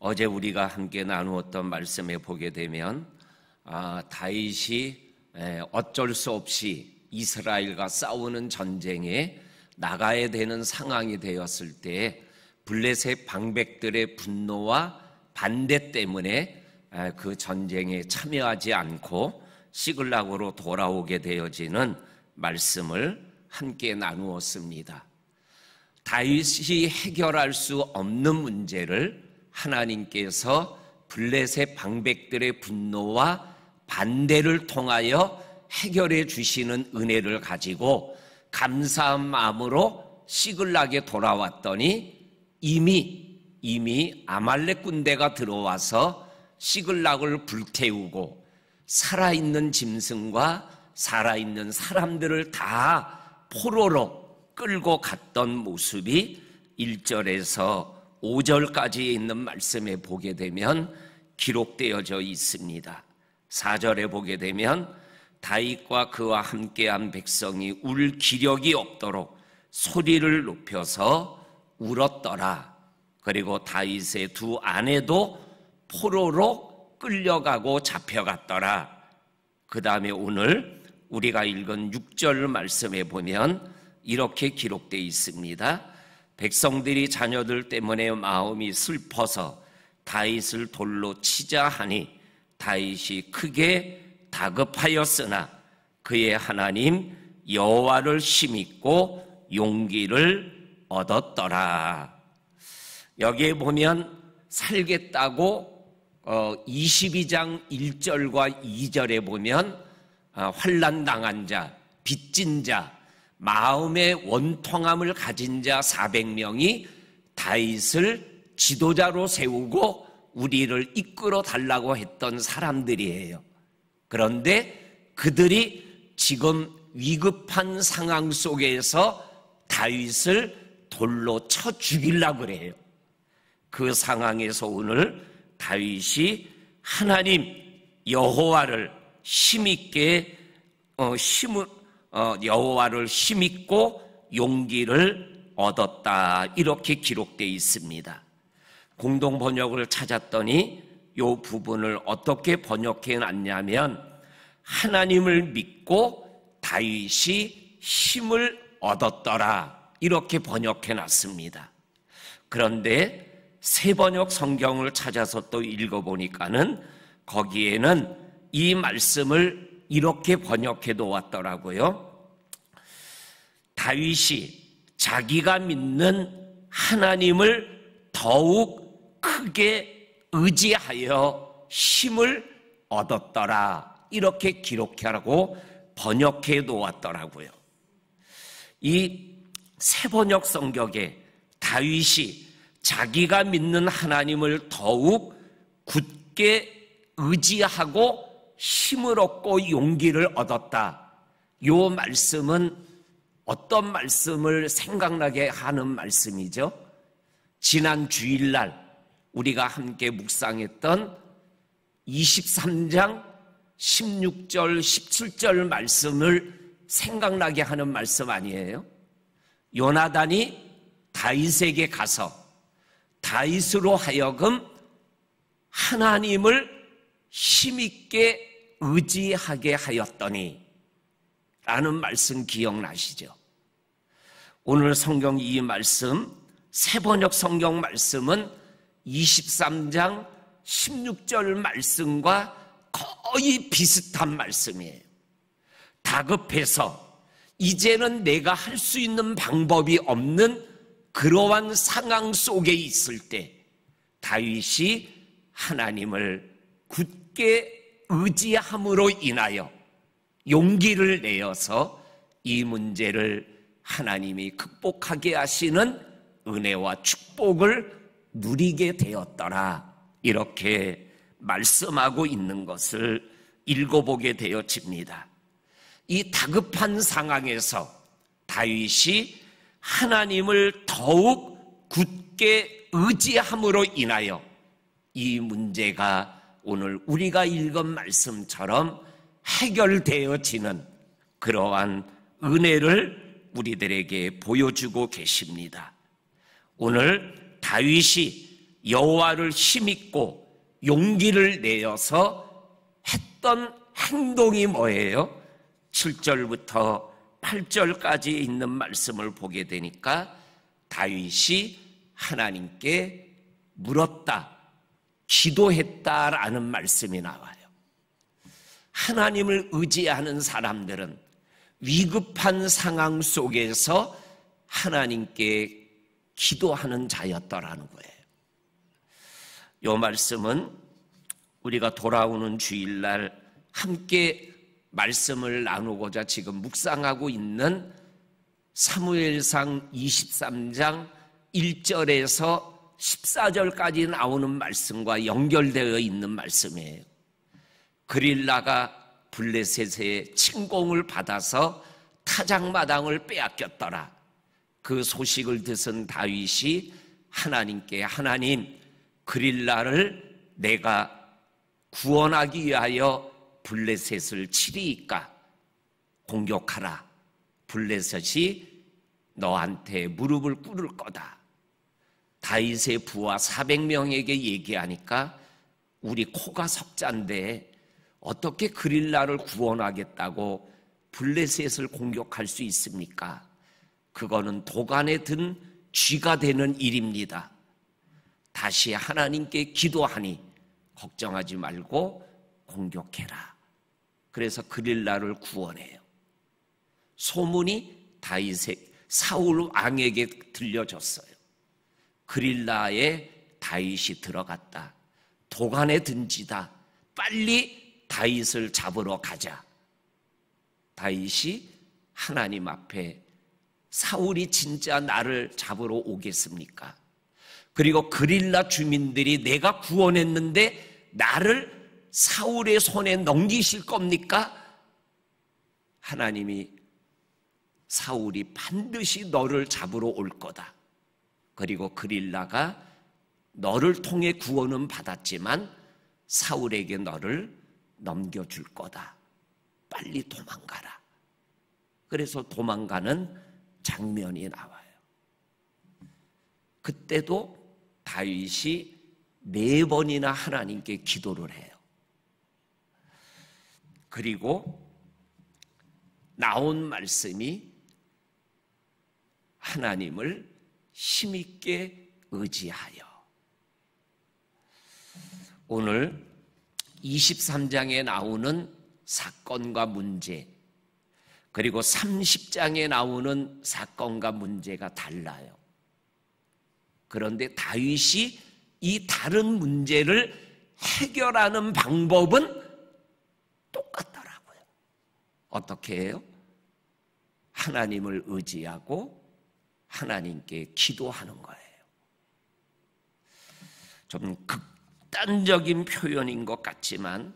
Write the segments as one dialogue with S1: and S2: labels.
S1: 어제 우리가 함께 나누었던 말씀에 보게 되면 다윗이 어쩔 수 없이 이스라엘과 싸우는 전쟁에 나가야 되는 상황이 되었을 때 블레셋 방백들의 분노와 반대 때문에 그 전쟁에 참여하지 않고 시글락으로 돌아오게 되어지는 말씀을 함께 나누었습니다. 다윗이 해결할 수 없는 문제를 하나님께서 블레셋 방백들의 분노와 반대를 통하여 해결해 주시는 은혜를 가지고 감사한 마음으로 시글락에 돌아왔더니 이미 아말렉 군대가 들어와서 시글락을 불태우고 살아있는 짐승과 살아있는 사람들을 다 포로로 끌고 갔던 모습이 1절에서 5절까지에 있는 말씀에 보게 되면 기록되어져 있습니다. 4절에 보게 되면 다윗과 그와 함께한 백성이 울 기력이 없도록 소리를 높여서 울었더라. 그리고 다윗의 두 아내도 포로로 끌려가고 잡혀갔더라. 그 다음에 오늘 우리가 읽은 6절 말씀에 보면 이렇게 기록되어 있습니다. 백성들이 자녀들 때문에 마음이 슬퍼서 다윗을 돌로 치자 하니 다윗이 크게 다급하였으나 그의 하나님 여호와를 힘입고 용기를 얻었더라. 여기에 보면 살겠다고 22장 1절과 2절에 보면 환난당한 자, 빚진 자, 마음의 원통함을 가진 자 400명이 다윗을 지도자로 세우고 우리를 이끌어 달라고 했던 사람들이에요. 그런데 그들이 지금 위급한 상황 속에서 다윗을 돌로 쳐 죽이려고 그래요. 그 상황에서 오늘 다윗이 하나님 여호와를 힘있게 여호와를 힘입고 용기를 얻었다, 이렇게 기록되어 있습니다. 공동 번역을 찾았더니 이 부분을 어떻게 번역해 놨냐면 하나님을 믿고 다윗이 힘을 얻었더라, 이렇게 번역해 놨습니다. 그런데 새 번역 성경을 찾아서 또 읽어보니까는 거기에는 이 말씀을 이렇게 번역해 놓았더라고요. 다윗이 자기가 믿는 하나님을 더욱 크게 의지하여 힘을 얻었더라, 이렇게 기록하라고 번역해 놓았더라고요. 이 새 번역 성경에 다윗이 자기가 믿는 하나님을 더욱 굳게 의지하고 힘을 얻고 용기를 얻었다, 이 말씀은 어떤 말씀을 생각나게 하는 말씀이죠? 지난 주일날 우리가 함께 묵상했던 23장 16절 17절 말씀을 생각나게 하는 말씀 아니에요? 요나단이 다윗에게 가서 다윗으로 하여금 하나님을 힘있게 의지하게 하였더니 라는 말씀 기억나시죠? 오늘 성경 이 말씀, 새번역 성경 말씀은 23장 16절 말씀과 거의 비슷한 말씀이에요. 다급해서 이제는 내가 할 수 있는 방법이 없는 그러한 상황 속에 있을 때 다윗이 하나님을 굳게 의지함으로 인하여 용기를 내어서 이 문제를 하나님이 극복하게 하시는 은혜와 축복을 누리게 되었더라, 이렇게 말씀하고 있는 것을 읽어보게 되어집니다. 이 다급한 상황에서 다윗이 하나님을 더욱 굳게 의지함으로 인하여 이 문제가 오늘 우리가 읽은 말씀처럼 해결되어지는 그러한 은혜를 우리들에게 보여주고 계십니다. 오늘 다윗이 여호와를 힘입고 용기를 내어서 했던 행동이 뭐예요? 7절부터 8절까지 있는 말씀을 보게 되니까 다윗이 하나님께 물었다, 기도했다라는 말씀이 나와요. 하나님을 의지하는 사람들은 위급한 상황 속에서 하나님께 기도하는 자였더라는 거예요. 이 말씀은 우리가 돌아오는 주일날 함께 말씀을 나누고자 지금 묵상하고 있는 사무엘상 23장 1절에서 14절까지 나오는 말씀과 연결되어 있는 말씀이에요. 그릴라가 블레셋의 침공을 받아서 타작마당을 빼앗겼더라. 그 소식을 듣은 다윗이 하나님께, 하나님, 그릴라를 내가 구원하기 위하여 블레셋을 치리이까 공격하라. 블레셋이 너한테 무릎을 꿇을 거다. 다윗의 부하 400명에게 얘기하니까 우리 코가 석잔데 어떻게 그릴라를 구원하겠다고 블레셋을 공격할 수 있습니까? 그거는 도간에 든 쥐가 되는 일입니다. 다시 하나님께 기도하니 걱정하지 말고 공격해라. 그래서 그릴라를 구원해요. 소문이 다윗의 사울 왕에게 들려졌어요. 그릴라에 다윗이 들어갔다. 도간에 든 쥐다. 빨리 다윗을 잡으러 가자. 다윗이 하나님 앞에 사울이 진짜 나를 잡으러 오겠습니까? 그리고 그릴라 주민들이 내가 구원했는데 나를 사울의 손에 넘기실 겁니까? 하나님이 사울이 반드시 너를 잡으러 올 거다. 그리고 그릴라가 너를 통해 구원은 받았지만 사울에게 너를 넘겨줄 거다. 빨리 도망가라. 그래서 도망가는 장면이 나와요. 그때도 다윗이 4번이나 하나님께 기도를 해요. 그리고 나온 말씀이 하나님을 힘있게 의지하여. 오늘 23장에 나오는 사건과 문제, 그리고 30장에 나오는 사건과 문제가 달라요. 그런데 다윗이 이 다른 문제를 해결하는 방법은 똑같더라고요. 어떻게 해요? 하나님을 의지하고 하나님께 기도하는 거예요. 좀 극단적인 표현인 것 같지만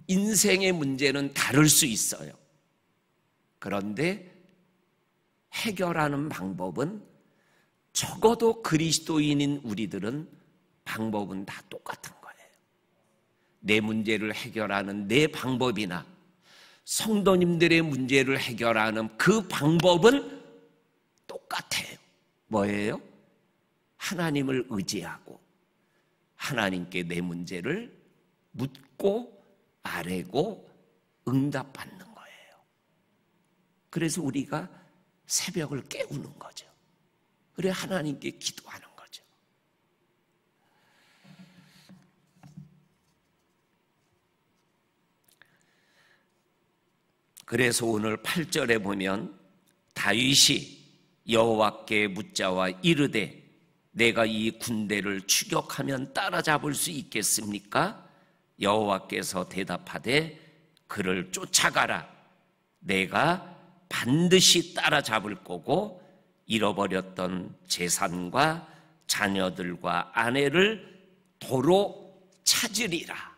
S1: 인생의 문제는 다를 수 있어요. 그런데 해결하는 방법은 적어도 그리스도인인 우리들은 방법은 다 똑같은 거예요. 내 문제를 해결하는 내 방법이나 성도님들의 문제를 해결하는 그 방법은 똑같아요. 뭐예요? 하나님을 의지하고 하나님께 내 문제를 묻고 아뢰고 응답받는 거예요. 그래서 우리가 새벽을 깨우는 거죠. 그래 하나님께 기도하는 거죠. 그래서 오늘 8절에 보면 다윗이 여호와께 묻자와 이르되 내가 이 군대를 추격하면 따라잡을 수 있겠습니까? 여호와께서 대답하되 그를 쫓아가라. 내가 반드시 따라잡을 거고 잃어버렸던 재산과 자녀들과 아내를 도로 찾으리라.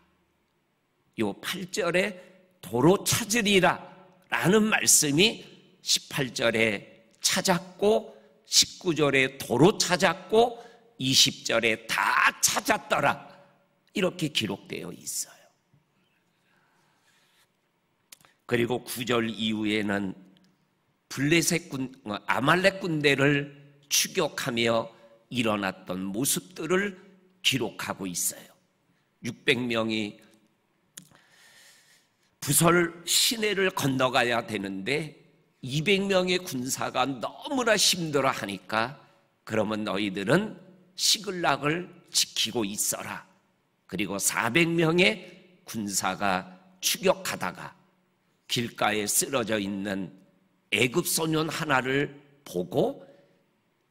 S1: 요 8절에 도로 찾으리라 라는 말씀이 18절에 찾았고 19절에 도로 찾았고 20절에 다 찾았더라 이렇게 기록되어 있어요. 그리고 9절 이후에는 블레셋 아말렉 군대를 추격하며 일어났던 모습들을 기록하고 있어요. 600명이 부설 시내를 건너가야 되는데 200명의 군사가 너무나 힘들어하니까 그러면 너희들은 시글락을 지키고 있어라. 그리고 400명의 군사가 추격하다가 길가에 쓰러져 있는 애굽 소년 하나를 보고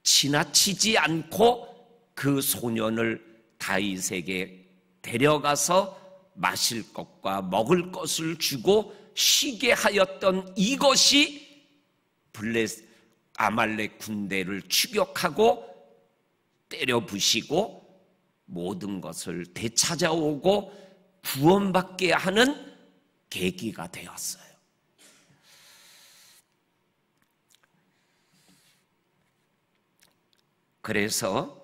S1: 지나치지 않고 그 소년을 다윗에게 데려가서 마실 것과 먹을 것을 주고 쉬게 하였던 이것이 아말렉 군대를 추격하고 때려 부시고 모든 것을 되찾아오고 구원받게 하는 계기가 되었어요. 그래서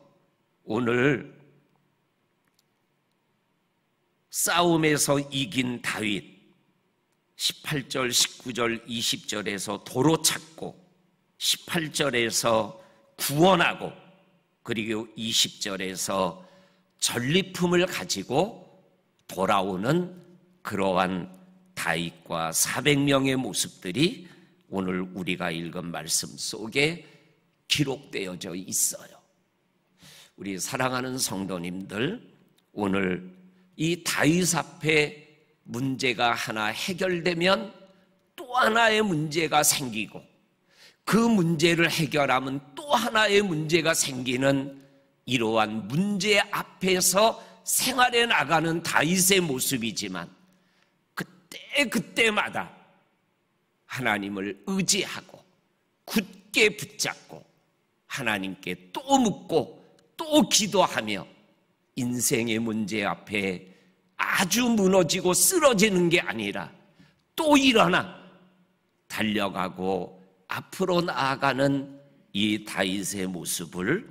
S1: 오늘 싸움에서 이긴 다윗 18절, 19절, 20절에서 도로 찾고 18절에서 구원하고 그리고 20절에서 전리품을 가지고 돌아오는 그러한 다윗과 400명의 모습들이 오늘 우리가 읽은 말씀 속에 기록되어져 있어요. 우리 사랑하는 성도님들, 오늘 이 다윗 앞에 문제가 하나 해결되면 또 하나의 문제가 생기고 그 문제를 해결하면 또 하나의 문제가 생기는 이러한 문제 앞에서 생활해 나가는 다윗의 모습이지만 그때마다 하나님을 의지하고 굳게 붙잡고 하나님께 또 묻고 또 기도하며 인생의 문제 앞에 아주 무너지고 쓰러지는 게 아니라 또 일어나 달려가고 앞으로 나아가는 이 다윗의 모습을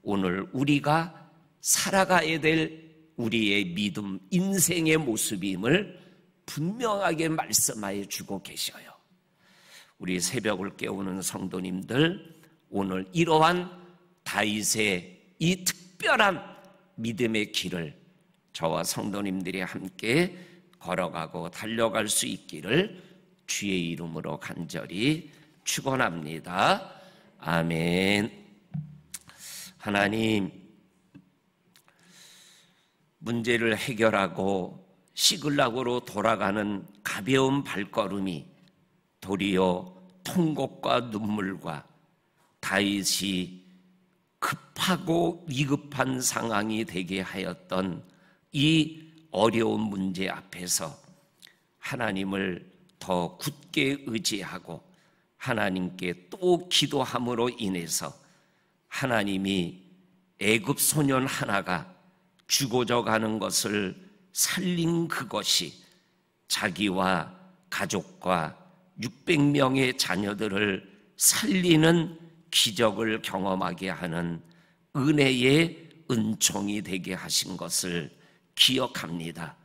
S1: 오늘 우리가 살아가야 될 우리의 믿음, 인생의 모습임을 분명하게 말씀하여 주고 계셔요. 우리 새벽을 깨우는 성도님들, 오늘 이러한 다윗의 이 특별한 믿음의 길을 저와 성도님들이 함께 걸어가고 달려갈 수 있기를 주의 이름으로 간절히 축원합니다. 아멘. 하나님, 문제를 해결하고 시글락으로 돌아가는 가벼운 발걸음이 도리어 통곡과 눈물과 다윗이 급하고 위급한 상황이 되게 하였던 이 어려운 문제 앞에서 하나님을 더 굳게 의지하고 하나님께 또 기도함으로 인해서 하나님이 애굽 소년 하나가 죽어져 가는 것을 살린 그것이 자기와 가족과 600명의 자녀들을 살리는 기적을 경험하게 하는 은혜의 은총이 되게 하신 것을 기억합니다.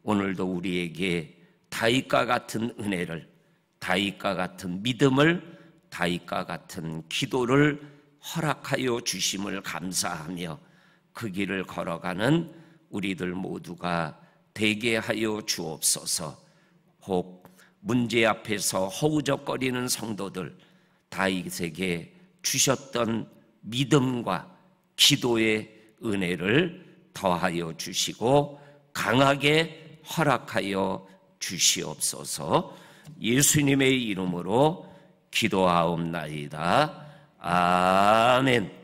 S1: 오늘도 우리에게 다윗과 같은 은혜를, 다윗과 같은 믿음을, 다윗과 같은 기도를 허락하여 주심을 감사하며 그 길을 걸어가는 우리들 모두가 되게 하여 주옵소서. 혹 문제 앞에서 허우적거리는 성도들, 다윗에게 주셨던 믿음과 기도의 은혜를 더하여 주시고 강하게 허락하여 주시옵소서. 예수님의 이름으로 기도하옵나이다. 아멘.